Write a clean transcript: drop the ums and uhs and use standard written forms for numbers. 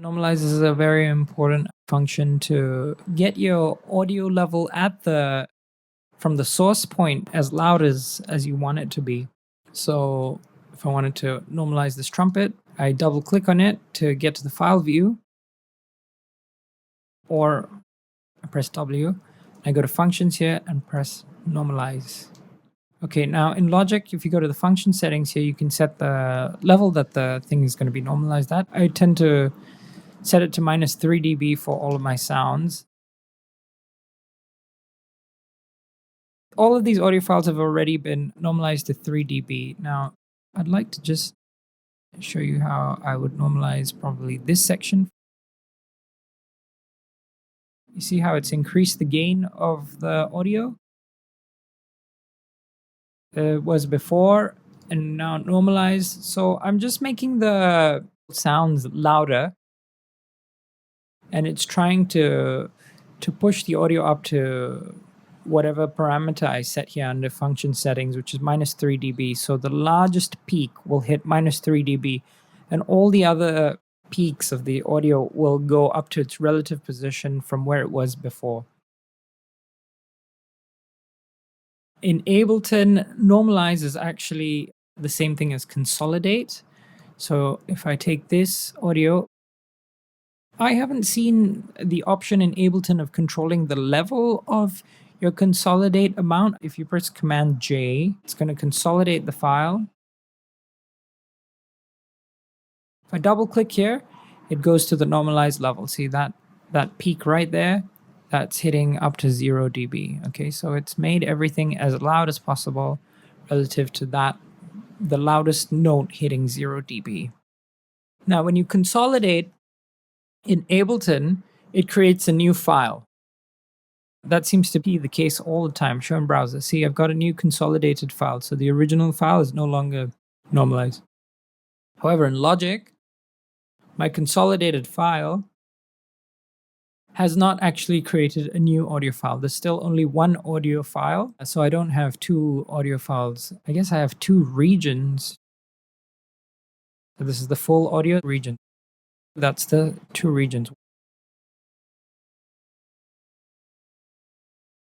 Normalise is a very important function to get your audio level at from the source point as loud as you want it to be. So if I wanted to normalize this trumpet, I double click on it to get to the file view, or I press W. I go to functions here and press normalize. Okay, now in Logic, if you go to the function settings here, you can set the level that the thing is going to be normalized at. I tend to set it to -3 dB for all of my sounds. All of these audio files have already been normalized to 3 dB. Now, I'd like to just show you how I would normalize probably this section. You see how it's increased the gain of the audio? It was before and now normalized. So I'm just making the sounds louder, and it's trying to push the audio up to whatever parameter I set here under function settings, which is -3 dB. So the largest peak will hit -3 dB, and all the other peaks of the audio will go up to its relative position from where it was before. In Ableton, Normalise is actually the same thing as Consolidate. So if I take this audio, I haven't seen the option in Ableton of controlling the level of your consolidate amount. If you press Command J, it's going to consolidate the file. If I double click here, it goes to the normalized level. See that peak right there? That's hitting up to 0 dB. Okay, so it's made everything as loud as possible relative to that, the loudest note hitting 0 dB. Now, when you consolidate in Ableton, it creates a new file. That seems to be the case all the time. Show in browser. See, I've got a new consolidated file. So the original file is no longer normalized. However, in Logic, my consolidated file has not actually created a new audio file. There's still only one audio file. So I don't have two audio files. I guess I have two regions. So this is the full audio region. That's the two regions.